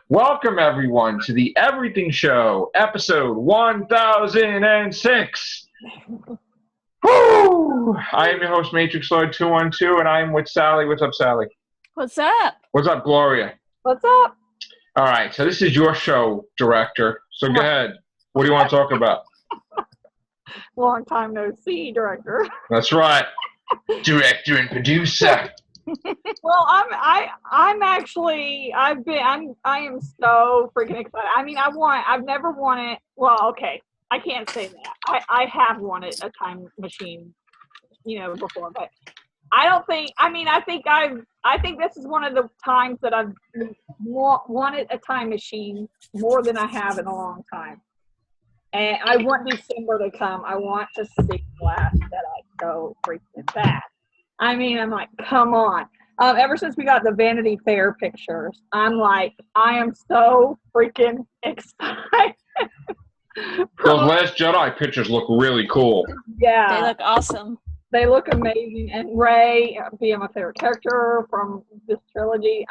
Welcome, everyone, to the Everything Show, episode 1006. Woo! I am your host, Matrix Lloyd 212, and I am with Sally. What's up, Sally? What's up? What's up, Gloria? What's up? All right, so this is your show, director. So go ahead. What do you want to talk about? Long time no see, director. That's right. Director and producer. Well, I am so freaking excited. I mean, I've never wanted, well, okay, I can't say that. I have wanted a time machine, before, but I think this is one of the times that I've wanted a time machine more than I have in a long time. And I want December to come. I want to see glass that I so freaking fast. I mean, I'm like, come on. Ever since we got the Vanity Fair pictures, I'm like, I am so freaking excited. Those Last Jedi pictures look really cool. Yeah. They look awesome. They look amazing. And Rey, being my favorite character from this trilogy,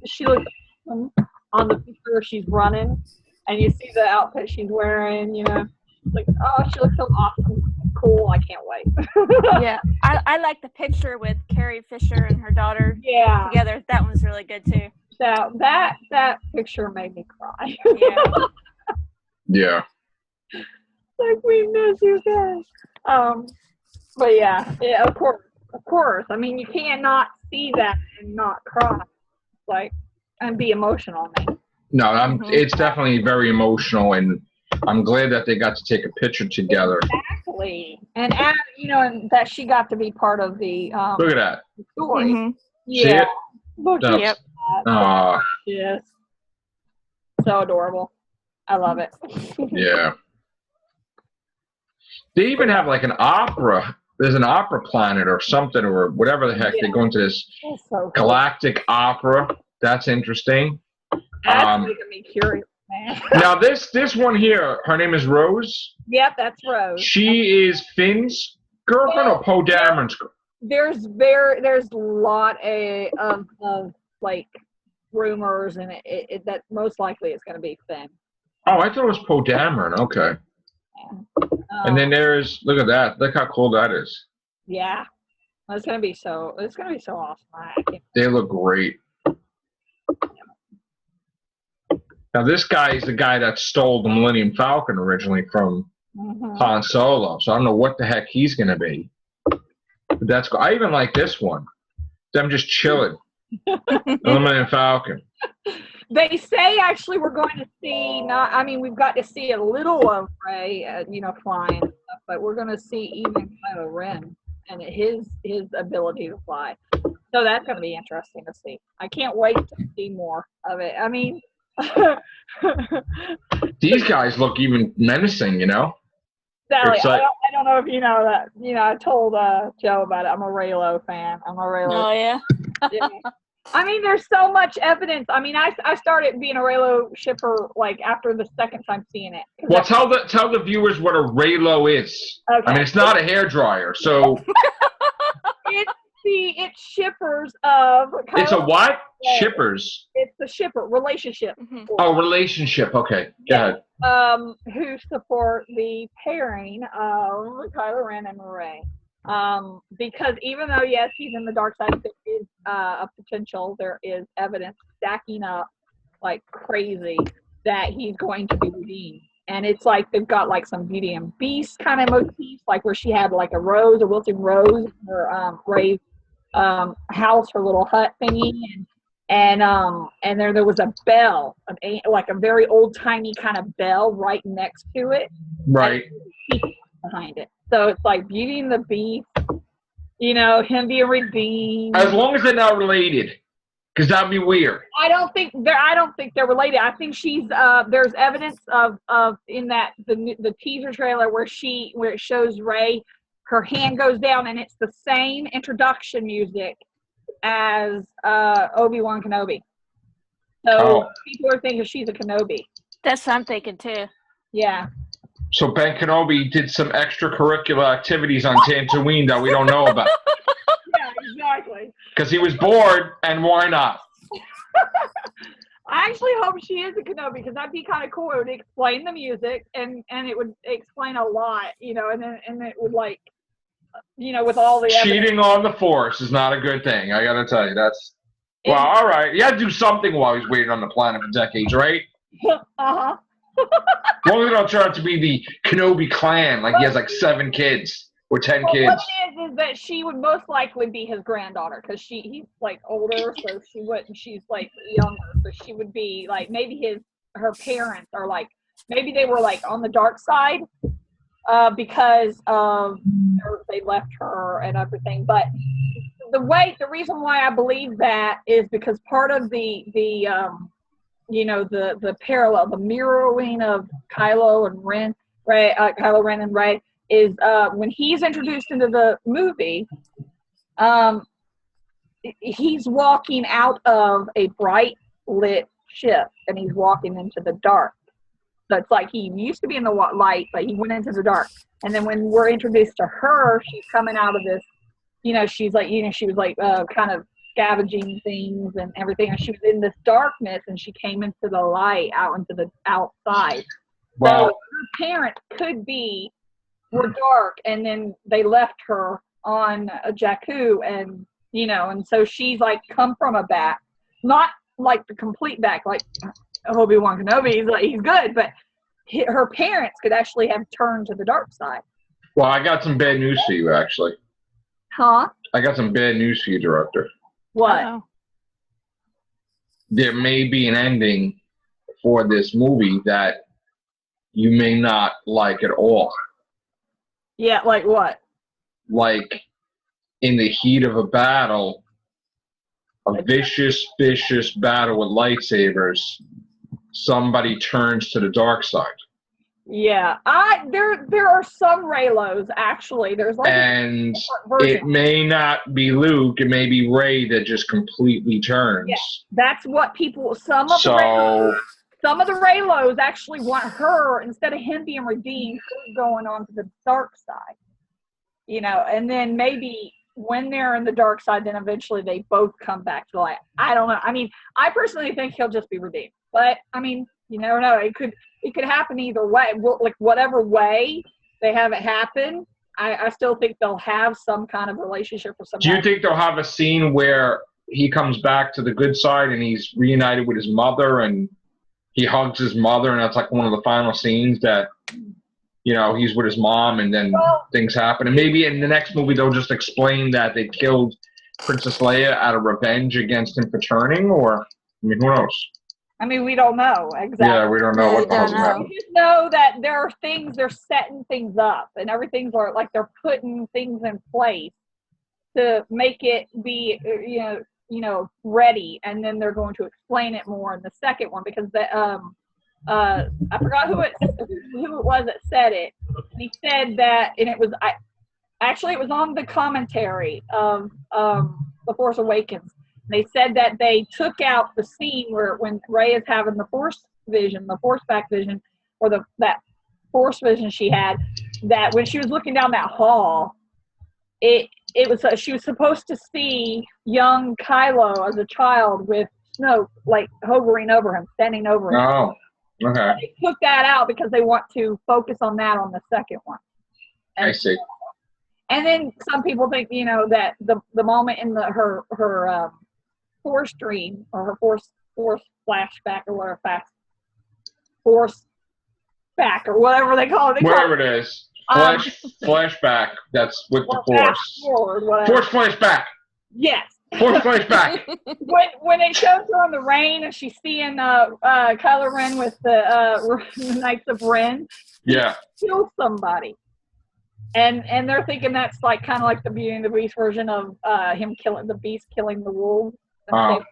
she looks awesome on the picture. She's running, and you see the outfit she's wearing, like, oh, she looks so awesome. Cool, I can't wait. Yeah, I like the picture with Carrie Fisher and her daughter together. That one's really good too. So that picture made me cry. Yeah. Yeah. Like, we miss you guys. But yeah, of course. I mean, you can't not see that and not cry, like, and be emotional. No, it's definitely very emotional, and I'm glad that they got to take a picture together. Exactly. And and that she got to be part of the Look at that. story. Mm-hmm. Yeah. See it? Look No. at Yep. that. Yes. So adorable. I love it. Yeah. They even have like an opera. There's an opera planet or something, or whatever the heck. They go into this That's so cool. galactic opera. That's interesting. That's making me curious, man. Now this one here, her name is Rose. Yep, that's Rose. She is Finn's girlfriend or Poe Dameron's girlfriend? There's a lot of like rumors, and it that most likely it's going to be Finn. Oh, I thought it was Poe Dameron. Okay. And then there's, look at that. Look how cool that is. Yeah, it's going to be so awesome. I can't. They look great. Now this guy is the guy that stole the Millennium Falcon originally from Han Solo. So I don't know what the heck he's going to be. But that's cool. I even like this one. Them just chilling. The Millennium Falcon. They say actually we're going to see we've got to see a little of Rey, flying and stuff, but we're going to see even Kylo Ren and his ability to fly. So that's going to be interesting to see. I can't wait to see more of it. I mean, these guys look even menacing, Sally, like, I don't know if you know that. I told Joe about it. I'm a REYLO fan. Oh yeah. Yeah. I mean, there's so much evidence. I mean, I started being a REYLO shipper like after the second time seeing it. Well, tell the viewers what a REYLO is. Okay. I mean, it's not a hairdryer, so it's shippers of. it's a what? Shippers. It's the shipper relationship. Mm-hmm. Oh, relationship. Okay, go ahead. Who support the pairing of Kylo Ren and Rey. Because even though, yes, he's in the dark side, there is a potential, there is evidence stacking up like crazy that he's going to be redeemed. And it's like they've got like some Beauty and Beast kind of motifs, like where she had like a wilting rose in her Rey's house, her little hut thingy, and there was a bell, like a very old timey kind of bell right next to it, Right. behind it. So it's like Beauty and the Beast, him being redeemed. As long as they're not related, because that'd be weird. I don't think they're related. I think she's there's evidence of in that the teaser trailer where it shows Rey, her hand goes down and it's the same introduction music as Obi-Wan Kenobi. So people are thinking she's a Kenobi. That's what I'm thinking too. Yeah. So Ben Kenobi did some extracurricular activities on Tatooine that we don't know about. Yeah, exactly. Because he was bored, and why not? I actually hope she is a Kenobi because that'd be kind of cool. It would explain the music and it would explain a lot, you know, and it would like, you know, with all the cheating on the Force is not a good thing. I gotta tell you, that's well, all right. You had to do something while he's waiting on the planet for decades, right? Uh-huh. As long as they don't turn out to be the Kenobi clan, like he has like 7 kids or 10 kids. What it is that she would most likely be his granddaughter because he's like older, so she wouldn't. She's like younger, so she would be like maybe her parents are like maybe they were like on the dark side because they left her and everything. But the reason why I believe that is because part of the you know, the parallel, the mirroring of Kylo and Ren, Rey, Kylo Ren and Rey, is when he's introduced into the movie, he's walking out of a bright lit ship and he's walking into the dark. So it's like he used to be in the light, but he went into the dark. And then when we're introduced to her, she's coming out of this, you know, she's like, you know, she was like kind of scavenging things and everything, and she was in this darkness and she came into the light out into the outside. Wow. So her parents could be were dark and then they left her on Jakku, and you know, and so she's like come from a back, not like the complete back like Obi-Wan Kenobi, he's good, but her parents could actually have turned to the dark side. Well, I got some bad news for you, actually. Huh? I got some bad news for you, director. What? Oh. There may be an ending for this movie that you may not like at all. Yeah, like what? Like in the heat of a battle, a vicious battle with lightsabers, somebody turns to the dark side. Yeah, there are some REYLOs actually. There's like and it may not be Luke, it may be Rey that just completely turns. Yeah, that's what people. Some of the REYLOs actually want her instead of him being redeemed, her going on to the dark side. You know, and then maybe when they're in the dark side, then eventually they both come back to light. I don't know. I mean, I personally think he'll just be redeemed, but I mean, you never know. It could happen either way. Like whatever way they have it happen, I still think they'll have some kind of relationship or something. Do you think they'll have a scene where he comes back to the good side and he's reunited with his mother and he hugs his mother and that's like one of the final scenes that, you know, he's with his mom and then things happen? And maybe in the next movie they'll just explain that they killed Princess Leia out of revenge against him for turning, or, I mean, who knows? I mean, we don't know exactly. Yeah, we don't know what the hell's happening. We just know that there are things, they're setting things up, and everything's like they're putting things in place to make it be, you know, ready, and then they're going to explain it more in the second one because I forgot who it was that said it. And he said that, and it was it was on the commentary of The Force Awakens. They said that they took out the scene when Rey is having the Force vision, the Force back vision, or that Force vision she had, that when she was looking down that hall, it was she was supposed to see young Kylo as a child with Snoke like hovering over him, standing over him. Oh, okay. So they took that out because they want to focus on that on the second one. And I see. And then some people think, you know, that the moment in her Force dream or her force flashback or whatever, force back or whatever they call it. Whatever it is. Flashback, that's with the Force. Force flashback. Yes. Force flashback. when it shows her on the rain and she's seeing Kylo Ren with the Knights of Ren. Yeah. Kill somebody. And they're thinking that's like kind of like the Beauty and the Beast version of him killing the beast, killing the wolves. And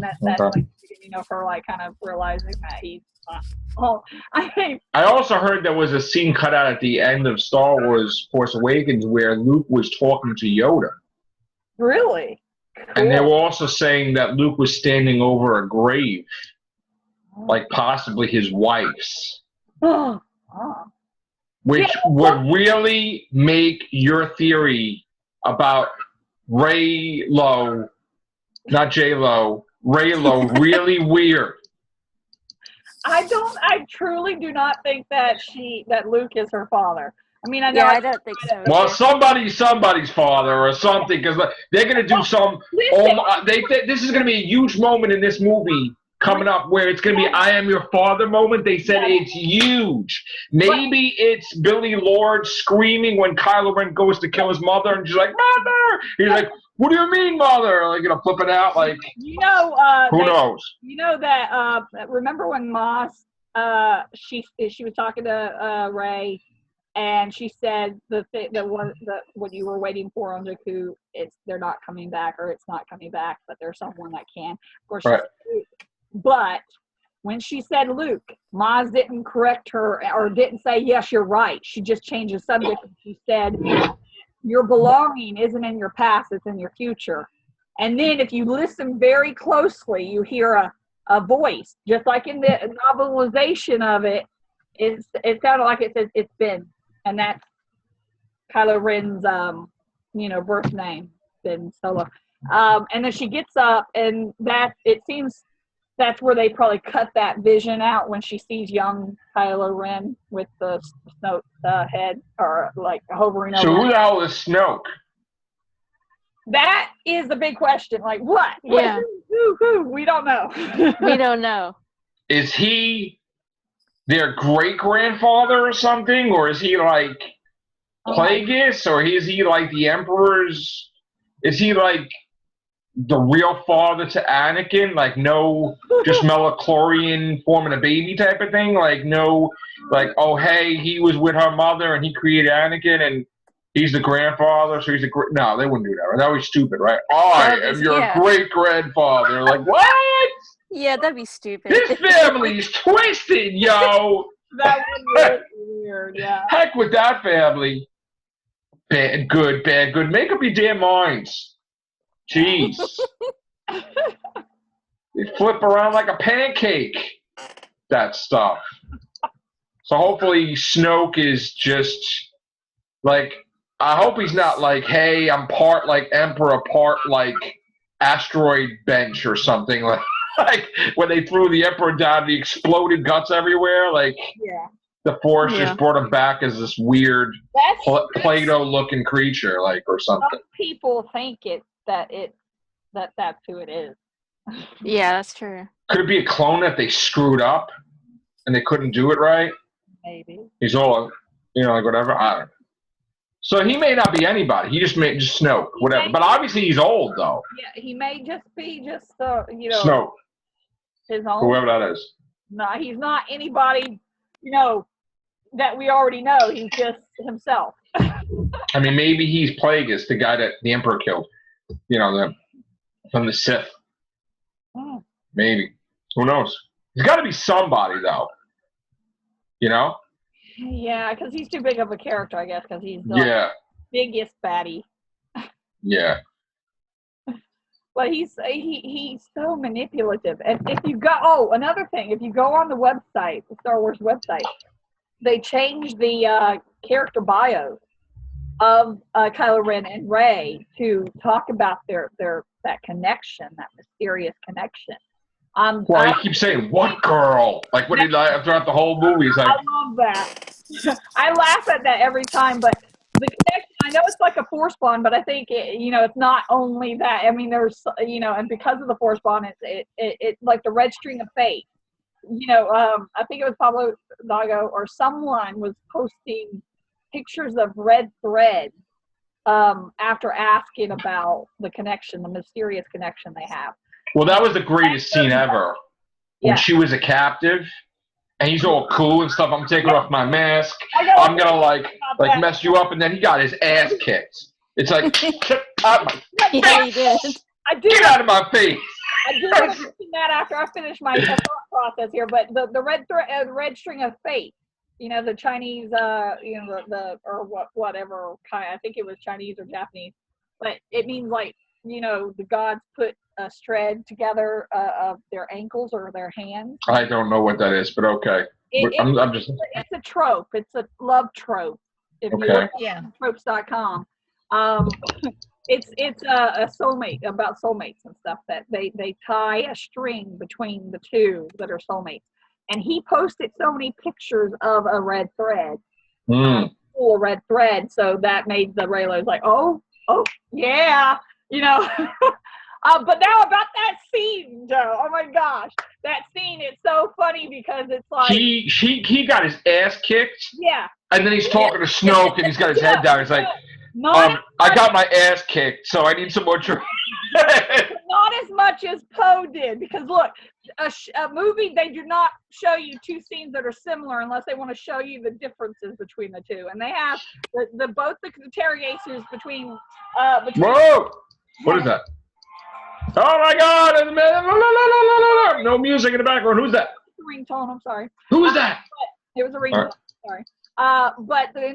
that's like the beginning of her like kind of realizing that he's not. Oh, I also heard there was a scene cut out at the end of Star Wars Force Awakens where Luke was talking to Yoda. Really? Cool. And they were also saying that Luke was standing over a grave, like possibly his wife's. Which would really make your theory about REYLO, not J-Lo, REYLO really weird. I truly do not think that Luke is her father. I mean, I know. Yeah, I don't think so. Well, somebody's father or something, because they're gonna do some. This is gonna be a huge moment in this movie coming up where it's gonna be "I am your father" moment. They said it's huge. Maybe it's Billy Lord screaming when Kylo Ren goes to kill his mother, and she's like, "Mother!" He's like, "What do you mean, mother?" Like, flipping out. Like, who knows? You know that. Remember when Moss? She was talking to Rey. And she said what you were waiting for on Jakku, they're not coming back, or it's not coming back, but there's someone that can. Of course, but when she said Luke, Maz didn't correct her or didn't say, yes, you're right. She just changed the subject. And she said, your belonging isn't in your past, it's in your future. And then if you listen very closely, you hear a voice, just like in the novelization of it. It sounded like it says it's Ben. And that's Kylo Ren's, birth name, Ben Solo. And then she gets up, and it seems that's where they probably cut that vision out when she sees young Kylo Ren with the Snoke head, or like hovering over. So who the hell is Snoke? That is the big question. Like, what? Yeah. Who? We don't know. We don't know. Is he their great-grandfather or something, or is he like Plagueis, or is he like the Emperor's? Is he like the real father to Anakin? Like, no, just Melochlorian forming a baby type of thing? Like, no, like, oh, hey, he was with her mother and he created Anakin and he's the grandfather, so he's the no, they wouldn't do that. Right? That would be stupid, right? I am your great-grandfather. Like, what? Yeah, that'd be stupid. This family's twisted, yo. That would be weird, yeah. Heck with that family. Bad, good. Make up your damn minds. Jeez. They flip around like a pancake. That stuff. So hopefully Snoke is just like, I hope he's not like, hey, I'm part like Emperor, part like asteroid bench or something. Like when they threw the Emperor down, the exploded guts everywhere. Like, the Force just brought him back as this weird Play-Doh-looking creature, like, or something. Some people think that's who it is. Yeah, that's true. Could it be a clone that they screwed up and they couldn't do it right? Maybe. He's all, like whatever. I don't know. So he may not be anybody. He just Snoke, whatever. But obviously he's old, though. Yeah, he may just be Snoke. His own. Whoever that is. No, he's not anybody, that we already know. He's just himself. I mean, maybe he's Plagueis, the guy that the Emperor killed. From the Sith. Oh. Maybe. Who knows? He's got to be somebody, though. Yeah, because he's too big of a character, I guess, because he's the biggest baddie. Yeah. But he's so manipulative. And if you go, another thing, if you go on the website, the Star Wars website, they changed the character bios of Kylo Ren and Rey to talk about that connection, that mysterious connection. Well, he keeps saying, what girl? Like, what did throughout the whole movie? He's like, I love that. I laugh at that every time, but the connection, I know it's like a Force bond, but I think, it's not only that. I mean, there's, and because of the Force bond, it's like the red string of fate. I think it was Pablo Dago or someone was posting pictures of red thread after asking about the connection, the mysterious connection they have. Well, that was the greatest scene ever. When she was a captive, and he's all cool and stuff. I'm taking off my mask. I'm gonna like mess you up, and then he got his ass kicked. It's like, get out of my face. Get out of my face. I do want to mention that after I finish my thought process here, but the red string of fate. The Chinese, whatever kind. I think it was Chinese or Japanese, but it means like, the gods put a thread together of their ankles or their hands. I don't know what that is, but okay. I'm just. It's a trope. It's a love trope. If you look at tropes.com, it's a soulmate, about soulmates and stuff, that they tie a string between the two that are soulmates. and he posted so many pictures of a red thread, Mm. a red thread, so that made the REYLOs like, oh yeah, you know. But now about that scene, Joe. Oh my gosh, that scene is so funny because it's like he got his ass kicked. Yeah. And then he's talking to Snoke, and he's got his head down. He's like, I got my ass kicked, so I need some more training. Not as much as Poe did, because look, a movie, they do not show you two scenes that are similar unless they want to show you the differences between the two. And they have both the interrogations between Whoa! What is that? Oh my God! No music in the background. Who's that? Ringtone. I'm sorry. Who's that? It was a ringtone. Sorry. But the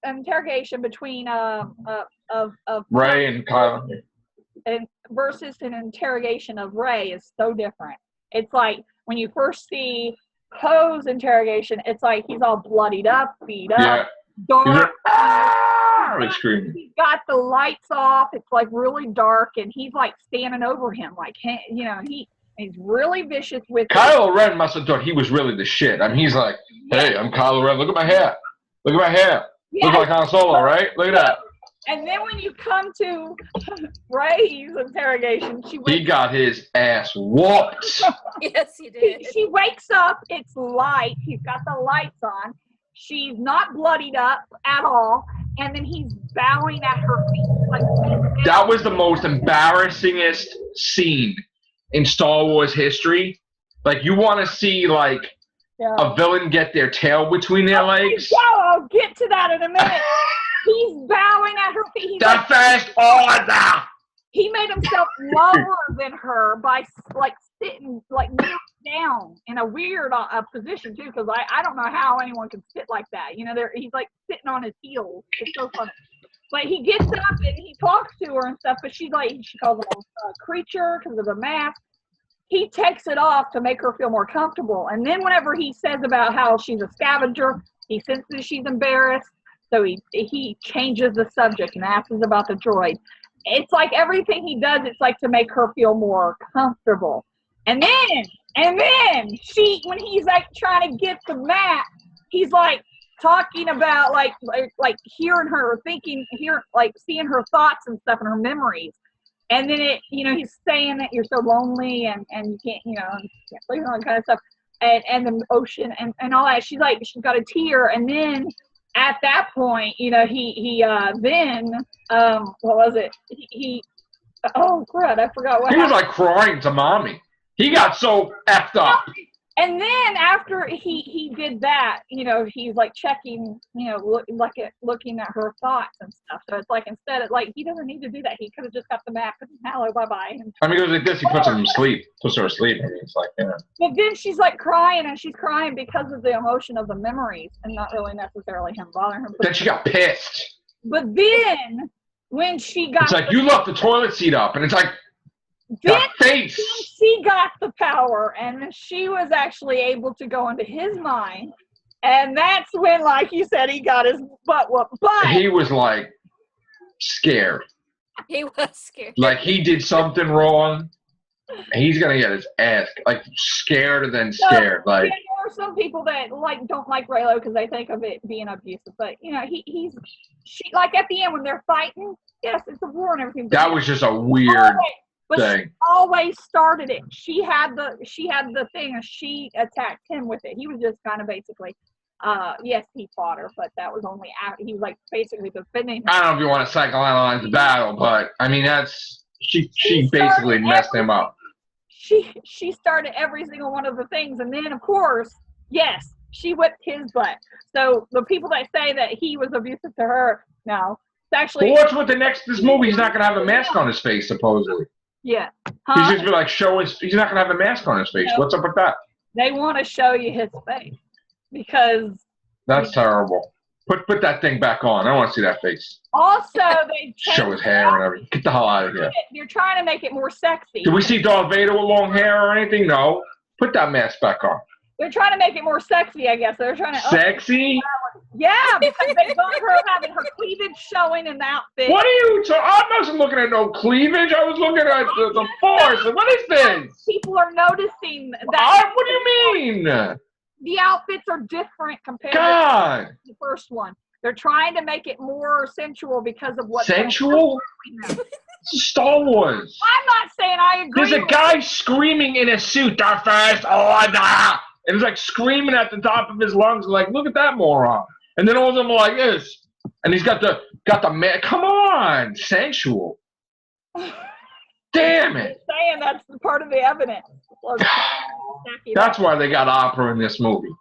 interrogation between of Rey and Kylo and versus an interrogation of Rey is so different. It's like when you first see Poe's interrogation, it's like he's all bloodied up, beat up, dark. Screaming. He's got the lights off. It's like really dark, and he's like standing over him, like, you know, he's really vicious with Kylo Ren must have thought he was really the shit. I mean, he's like, hey, I'm Kylo Ren. Look at my hair. Look at my hair. Look like Han Solo, right? Look at that. And then when you come to Rey's interrogation, he got his ass whooped. Yes, he did. She wakes up. It's light. He's got the lights on. She's not bloodied up at all. And then he's bowing at her feet. Like, that was the most embarrassingest scene in Star Wars history. Like, you want to see, like, a villain get their tail between their legs? Yeah, I'll get to that in a minute. He's bowing at her feet. He's the first order! He made himself lower than her by, like, sitting, like, down in a weird position, too, because I don't know how anyone can sit like that. You know, he's, like, sitting on his heels. It's so funny. But he gets up and he talks to her and stuff, but she's like, she calls him a creature because of the mask. He takes it off to make her feel more comfortable. And then whenever he says about how she's a scavenger, he senses she's embarrassed. So he changes the subject and asks about the droid. It's like everything he does, it's like to make her feel more comfortable. And then she, when he's like trying to get the map, he's like talking about like hearing her like seeing her thoughts and stuff and her memories. And then he's saying that you're so lonely and you can't, can't sleep and all that kind of stuff. And the ocean and all that. She's got a tear. And then at that point, then what was it? Oh crud, I forgot what happened. He was like crying to mommy. He got so effed up. And then after he did that, he's like checking, looking at her thoughts and stuff. So it's like instead of he doesn't need to do that. He could have just got the map and hello, bye-bye. I mean, it was like this. He puts him to sleep, puts her to sleep. I mean, it's like, yeah. But then she's like crying, and she's crying because of the emotion of the memories and not really necessarily him bothering her. Then she got pissed. But then when she got, it's like you left the toilet seat up, and it's like. Then face. She got the power, and she was actually able to go into his mind, and that's when, like you said, he got his butt whooped. But he was like scared. He was scared. Like he did something wrong. And he's gonna get his ass scared and then scared. So, there are some people that don't like REYLO because they think of it being abusive, but she like at the end when they're fighting, yes, it's a war and everything. That was just a weird. But she always started it. She had the thing, and she attacked him with it. He was just kind of basically, yes, he fought her, but that was only after he was basically defending her. I don't know if you want to psychoanalyze the battle, but I mean she basically messed him up. She started every single one of the things, and then of course, yes, she whipped his butt. So the people that say that he was abusive to her, no, it's actually. Well, what's with this movie? He's not gonna have a mask on his face, supposedly. Yeah. He's just be he's not gonna have a mask on his face. What's up with that? They want to show you his face because that's terrible. Put that thing back on. I don't want to see that face. Also, they show his hair and everything. Get the hell out of here. You're trying to make it more sexy. Did we see Darth Vader with long hair or anything? No. Put that mask back on. They're trying to make it more sexy, I guess. They're trying to sexy. Yeah, because they got her having her cleavage showing in the outfit. What are you? I wasn't looking at no cleavage. I was looking at the force. What is this? People are noticing that. What do you mean? the outfits are different compared God. to the first one. They're trying to make it more sensual because of what. Sensual? Star Wars. I'm not saying I agree. There's a guy screaming in a suit, the first order, and he's like screaming at the top of his lungs, like, look at that moron. And then all of them are like this, and he's got the man. Come on, sensual. Damn it. I'm saying that's part of the evidence. That's why they got opera in this movie.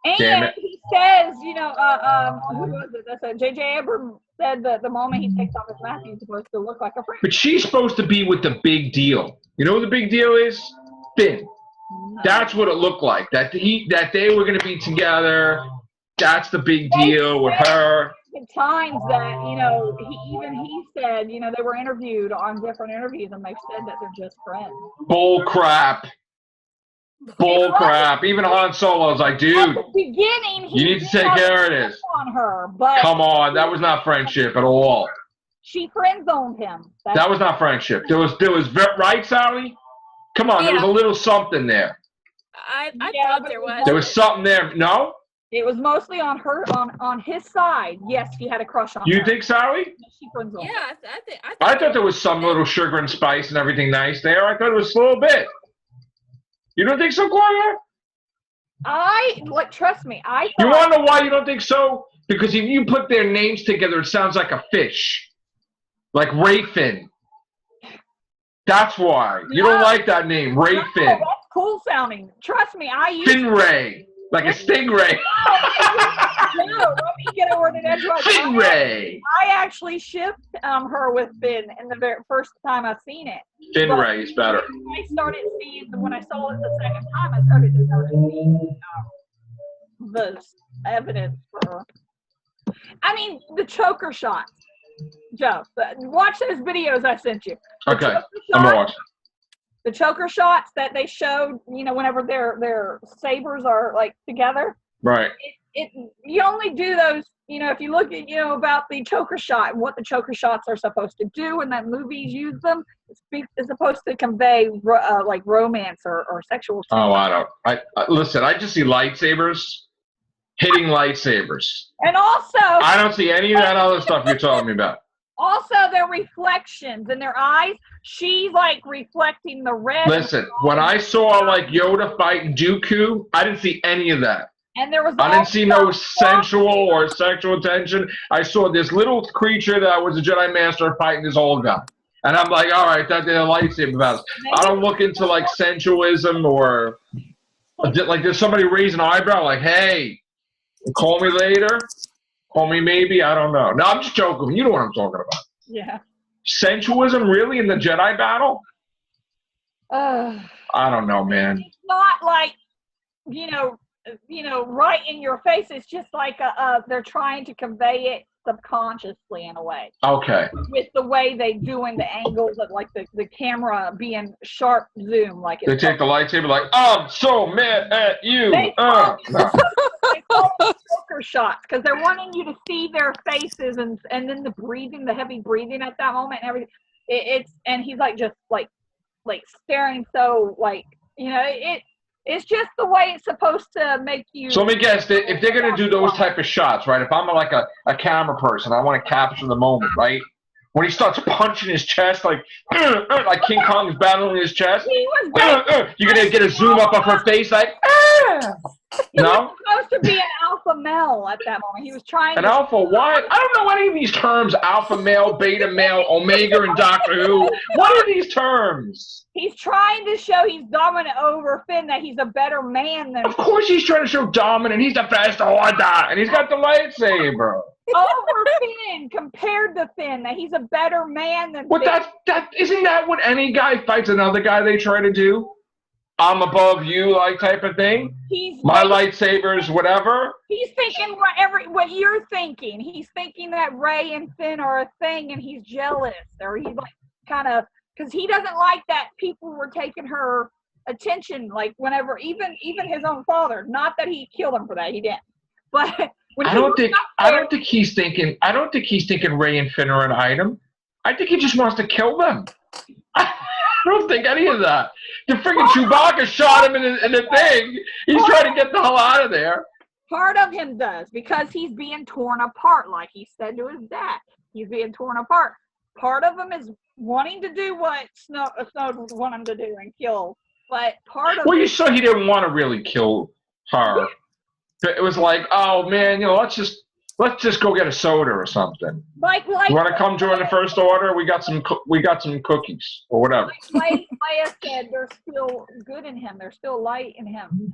And he says, who was it? That's J.J. Abrams said that the moment he takes off his mask, he's supposed to look like a friend. But she's supposed to be with the big deal. You know what the big deal is? Finn. No. That's what it looked like. That they were going to be together. That's the big deal with her. At times that, he said, they were interviewed on different interviews and they said that they're just friends. Bull crap. Bull crap. Even Han Solo's like, dude, at the beginning, you need to take care of this. On her, but come on, that was not friendship at all. She friend-zoned him. That was not friendship. There was right, Sally? Come on, there was a little something there. I thought there was. There was something there. No? It was mostly on her, on his side. Yes, he had a crush on her. You think, Sally? She friend-zoned him. Yeah, I thought there was some little sugar and spice and everything nice there. I thought it was a little bit. You don't think so, Gloria? Trust me, I thought... You want to know why you don't think so? Because if you put their names together, it sounds like a fish. Like Rayfin. That's why. You don't like that name, Rayfin. That's cool sounding. Trust me, I used Finray. Like a stingray. No, let me get over to that drug. Finray. I actually shipped her with Finn in the very first time I seen it. Finray is better. When I saw it the second time, I started to see the evidence for her. I mean, the choker shots. Joe, watch those videos I sent you. Okay, I'm gonna watch. The choker shots that they showed, whenever their sabers are like together. Right. You only do those, if you look at, about the choker shot and what the choker shots are supposed to do, and that movies use them, it's supposed to convey like romance or sexual. Oh, I don't. Listen. I just see lightsabers hitting lightsabers. And also, I don't see any of that other stuff you're talking about. Also, their reflections in their eyes. She's like reflecting the red. Listen, when I saw like Yoda fighting Dooku, I didn't see any of that. And there was. I didn't see no sensual or sexual tension. I saw this little creature that was a Jedi Master fighting this old guy, and I'm like, all right, that's a lightsaber battle. I don't look into like sensualism or like there's somebody raise an eyebrow, like, hey, call me later. Call me maybe, I don't know. No, I'm just joking. You know what I'm talking about. Yeah. Sensualism really in the Jedi battle? I don't know, man. It's not like, right in your face. It's just like they're trying to convey it subconsciously in a way. Okay. With the way they doing the angles of like the camera being sharp zoom, like they take the lightsaber like, I'm so mad at you. They call choker shots because they're wanting you to see their faces and then the heavy breathing at that moment and everything. And he's like just like staring so like it's just the way it's supposed to make you. So let me guess, if they're going to do those type of shots, right, if I'm like a camera person, I want to capture the moment, right? When he starts punching his chest, like King Kong's battling his chest, you're going to get a zoom up of her face, like, He was supposed to be an alpha male at that moment. He was trying An alpha what? I don't know any of these terms, alpha male, beta male, omega, and Doctor Who. What are these terms? He's trying to show he's dominant over Finn, that he's a better man than... Of course he's trying to show dominant. He's the best order, and he's got the lightsaber. Over Finn, compared to Finn, that he's a better man than Finn. Isn't that what any guy fights another guy they try to do? I'm above you, like type of thing. My lightsaber's whatever. He's thinking what you're thinking. He's thinking that Rey and Finn are a thing, and he's jealous, or he's like kind of because he doesn't like that people were taking her attention, like whenever even his own father. Not that he killed him for that, he didn't. But when I don't think he's thinking Rey and Finn are an item. I think he just wants to kill them. don't think any of that. The freaking Chewbacca shot him in the thing. He's trying to get the hell out of there. Part of him does, because he's being torn apart, like he said to his dad. He's being torn apart. Part of him is wanting to do what Snow would want him to do and kill. But part of Well, you saw he didn't want to really kill her. It was like, oh man, let's just go get a soda or something. Like you want to come join the First Order? We got some cookies or whatever. Like Leia said, there's still good in him. There's still light in him.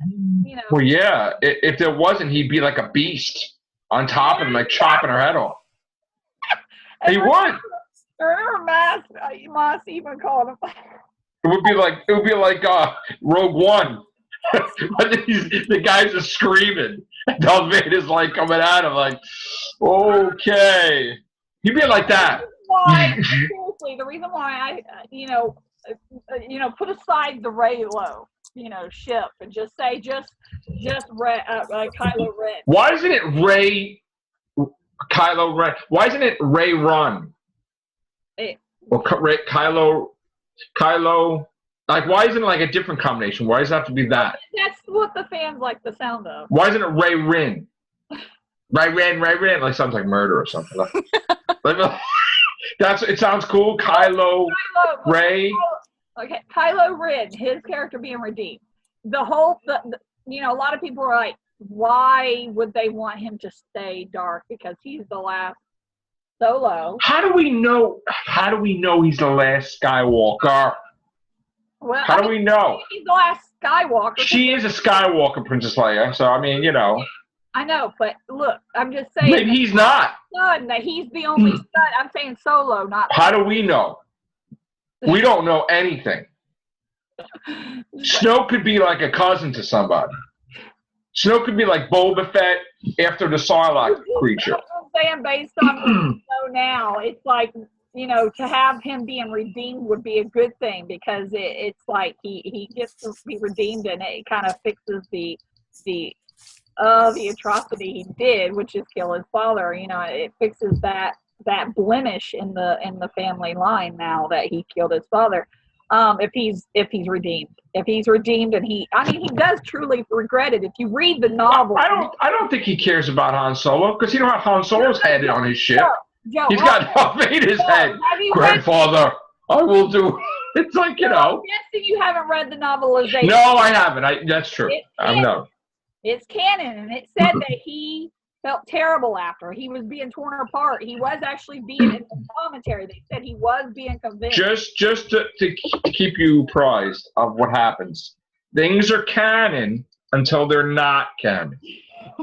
Well, yeah. If there wasn't, he'd be like a beast on top of him, like chopping her head off. He would. Remember Moss even called him. It would be like Rogue One. The guys are screaming. Darth Vader's like coming at him like, okay. He'd be like that. Seriously, the reason why I, put aside the REYLO, ship and just say Kylo Ren. Why isn't it Kylo Ren? Why isn't it Rey Run? Kylo. Like, why isn't it like a different combination? Why does it have to be that? That's what the fans like the sound of. Why isn't it Ray Rin? Ray Rin. Like sounds like murder or something. It sounds cool. Kylo Ray. Okay, Kylo Ren, his character being redeemed. A lot of people are like, why would they want him to stay dark? Because he's the last Solo. How do we know he's the last Skywalker? Well, how do we know? He's the last Skywalker. She is a Skywalker, Princess Leia. So I mean, I know, but look, I'm just saying. Maybe he's not. Son, that he's the only son. I'm saying Solo, not. How do we know? We don't know anything. Snoke could be like a cousin to somebody. Snoke could be like Boba Fett after the Sarlacc creature. I'm saying based on what we know now, it's like, to have him being redeemed would be a good thing, because it's like he gets to be redeemed, and it kind of fixes the atrocity he did, which is kill his father. It fixes that blemish in the family line now that he killed his father. If he's redeemed, and he does truly regret it. If you read the novel, I don't think he cares about Han Solo, because he don't have Han Solo's head on his ship. Joe, he's got Darth Vader's head. Grandfather, I will do. It's like, I'm guessing you haven't read the novelization. No, I haven't. That's true. I know. It's canon, and it said that he felt terrible after. He was being torn apart. He was actually being in the commentary. They said he was being convinced. Just to keep you apprised of what happens. Things are canon until they're not canon.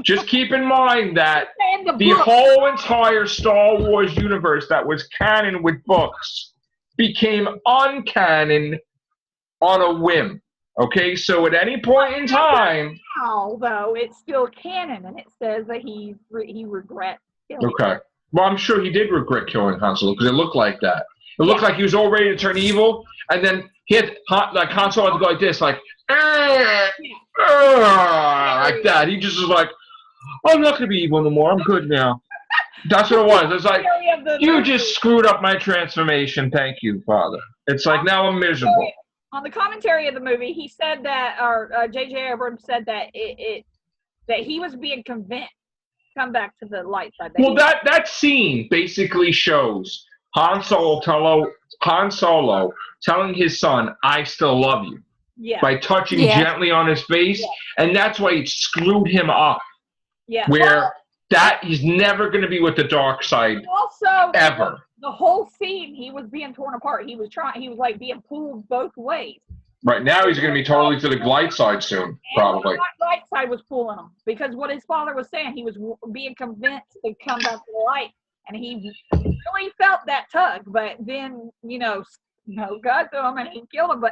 Just keep in mind that the whole entire Star Wars universe that was canon with books became uncanon on a whim. Okay, so at any point in time, now though it's still canon, and it says that he regrets killing. Okay, well I'm sure he did regret killing Han Solo, because it looked like that. It looked like he was all ready to turn evil, and then he had Han Solo had to go like this, like that. He just was like, I'm not gonna be evil no more. I'm good now. That's what it was. It's like, you just screwed up my transformation. Thank you, Father. It's like, now I'm miserable. On the commentary of the movie, he said that, or J.J. Abrams said that that he was being convinced to come back to the light side. Well, that scene basically shows Han Solo telling his son, "I still love you," by touching gently on his face, and that's why it screwed him up. Yeah, he's never going to be with the dark side. Also, ever. The whole scene, he was being torn apart. He was like being pulled both ways. Right now, he's going to be totally to the light side soon, probably. The light side was pulling him, because what his father was saying, he was being convinced to come back to the light, and he really felt that tug. But then, God to him, and he killed him.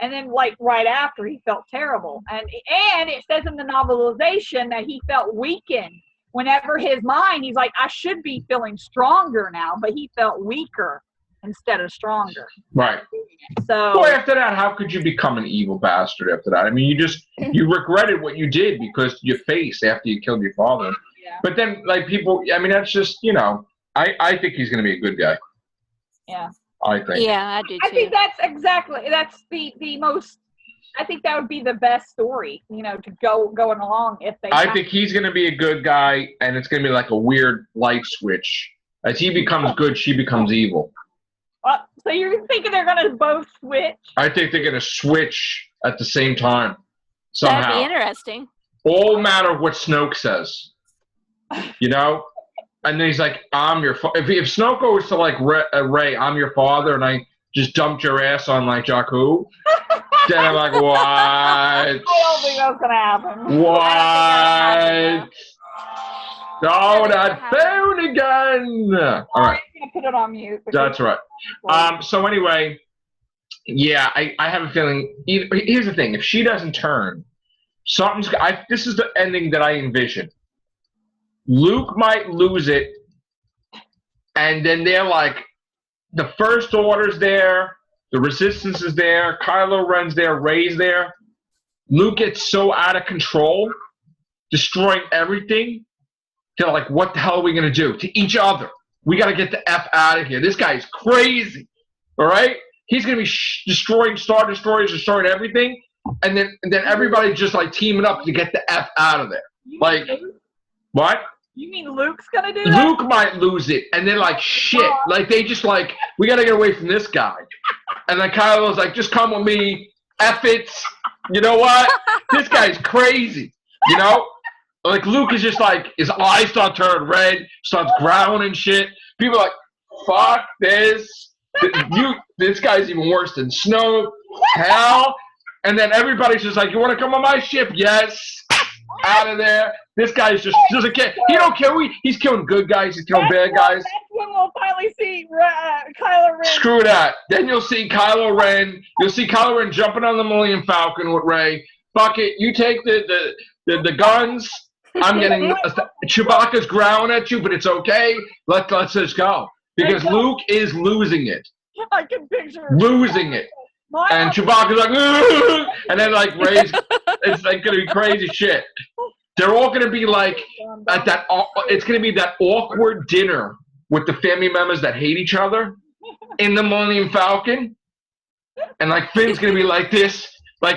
And then, like right after, he felt terrible, and it says in the novelization that he felt weakened. Whenever his mind, he's like, I should be feeling stronger now, but he felt weaker instead of stronger. Right. So well, after that, how could you become an evil bastard after that? I mean, you regretted what you did because you faced after you killed your father. Yeah. But then, like, people, I mean, that's just, I think he's going to be a good guy. Yeah. I think. Yeah, I do too. I think that's the most. I think that would be the best story, to going along if they. I think he's going to be a good guy, and it's going to be like a weird light switch. As he becomes good, she becomes evil. So you're thinking they're going to both switch? I think they're going to switch at the same time. Somehow. That'd be interesting. All matter what Snoke says. And then he's like, I'm your father. If Snoke goes to like Rey, I'm your father, and I just dumped your ass on like Jakku, then I'm like, what? I don't think that's going to happen. What? Oh, that phone again. All right. I'm going to put it on mute. That's right. So anyway, yeah, I have a feeling. Here's the thing: if she doesn't turn, this is the ending that I envision. Luke might lose it, and then they're like, the First Order's there, the Resistance is there, Kylo Ren's there, Rey's there. Luke gets so out of control, destroying everything. They're like, what the hell are we going to do? To each other. We got to get the F out of here. This guy's crazy. All right? He's going to be destroying Star Destroyers, destroying everything. And then everybody just like teaming up to get the F out of there. Like, what? You mean Luke's going to do that? Luke might lose it. And then like, shit. Like, they just like, we got to get away from this guy. And then Kylo's like, just come with me. F it. You know what? This guy's crazy. Like, Luke is just like, his eyes start turning red, starts growling and shit. People are like, fuck this. This guy's even worse than Snoke. Hell. And then everybody's just like, you want to come on my ship? Yes. Out of there. This guy's just doesn't care. He don't care. He's killing good guys. He's killing bad guys. That's when we'll finally see Kylo Ren. Screw that. Then you'll see Kylo Ren. You'll see Kylo Ren jumping on the Millennium Falcon with Rey. Fuck it. You take the guns. I'm getting Chewbacca's growling at you, but it's okay. Let's just go because Luke is losing it. I can picture losing it, and Chewbacca's like, ugh! And then like Rey's, it's like gonna be crazy shit. They're all gonna be like at that. It's gonna be that awkward dinner with the family members that hate each other in the Millennium Falcon, and like Finn's gonna be like this. Like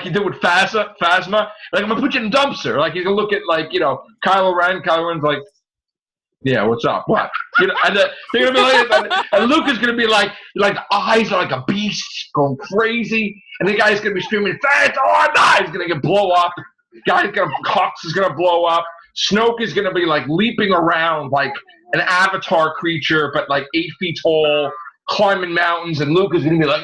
he did with Phasma. Like, I'm gonna put you in a dumpster. Like, he's gonna look at Kylo Ren. Kylo Ren's like, yeah, what's up? What? And they're gonna be like, and Luke is gonna be like the eyes are like a beast, going crazy, and the guy's gonna be screaming, "Fast on!" He's gonna blow up. Hux is gonna blow up. Snoke is gonna be like leaping around like an Avatar creature, but like 8 feet tall. Climbing mountains, and Luke is going to be like,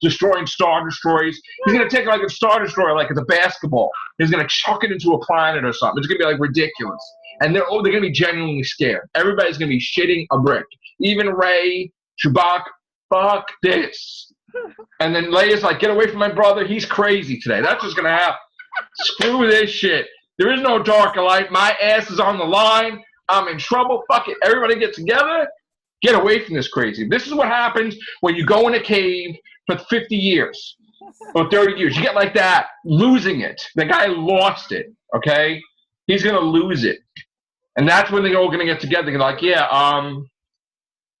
destroying Star Destroyers. He's going to take like a Star Destroyer, like it's a basketball. He's going to chuck it into a planet or something. It's going to be like ridiculous. And they're going to be genuinely scared. Everybody's going to be shitting a brick. Even Rey, Chewbacca, fuck this. And then Leia's like, get away from my brother. He's crazy today. That's what's going to happen. Screw this shit. There is no dark light. My ass is on the line. I'm in trouble. Fuck it. Everybody get together. Get away from this crazy. This is what happens when you go in a cave for 50 years or 30 years. You get like that, losing it. The guy lost it, okay? He's going to lose it. And that's when they're all going to get together. They're like, yeah,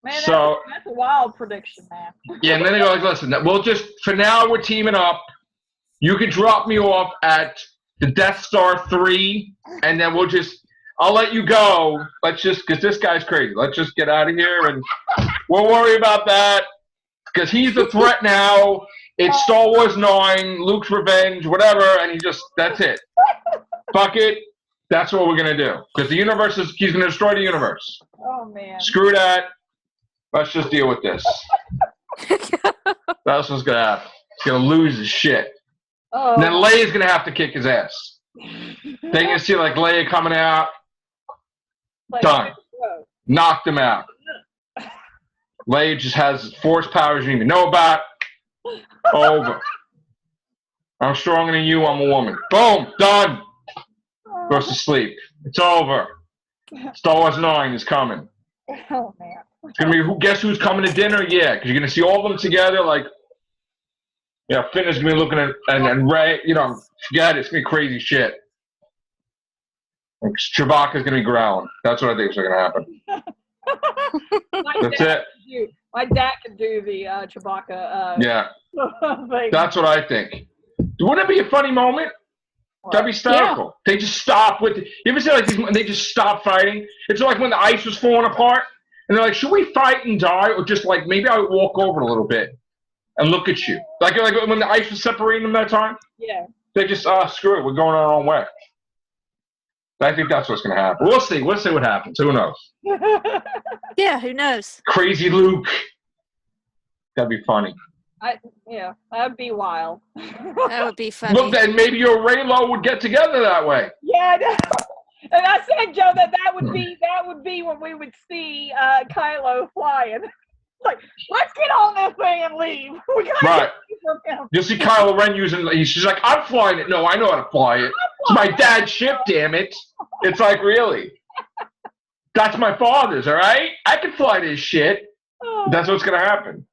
man, so that's a wild prediction, man. Yeah, and then they go like, listen, we'll just, for now, we're teaming up. You can drop me off at the Death Star 3, and then I'll let you go. Because this guy's crazy. Let's just get out of here, and we'll worry about that. Because he's the threat now. It's Star Wars 9, Luke's revenge, whatever, and that's it. Fuck it. That's what we're going to do. Because he's going to destroy the universe. Oh, man. Screw that. Let's just deal with this. That's what's going to happen. He's going to lose his shit. Oh. And then Leia's going to have to kick his ass. They're going to see Leia coming out. Done. Knocked him out. Leia just has force powers you didn't even know about. Over. I'm stronger than you. I'm a woman. Boom. Done. Goes to sleep. It's over. Star Wars 9 is coming. Oh, man. It's going to be, guess who's coming to dinner? Yeah, because you're going to see all of them together. Finn is going to be looking at, and Rey, forget it. It's going to be crazy shit. Chewbacca's going to be growling. That's what I think is going to happen. That's it. could do the Chewbacca. Yeah, thing. that's what I think. Wouldn't it be a funny moment? That'd be hysterical. Yeah. They just stop with. You ever see like these? They just stop fighting. It's like when the ice was falling apart, and they're like, "Should we fight and die, or just like maybe I would walk over a little bit and look at you?" Like when the ice was separating them that time. Yeah. They just screw it. We're going our own way. I think that's what's going to happen. We'll see. We'll see what happens. Who knows? Yeah, who knows? Crazy Luke. That'd be funny. Yeah, that'd be wild. That would be funny. Look, then maybe your REYLO would get together that way. Yeah, I know. And I said, Joe, that would be when we would see Kylo flying. Like, let's get on this thing and leave. We gotta right. You'll see Kylo Ren using. She's like, I'm flying it. No, I know how to fly it. It's my dad's ship. Damn it! It's like, really. That's my father's. All right, I can fly this shit. That's what's gonna happen.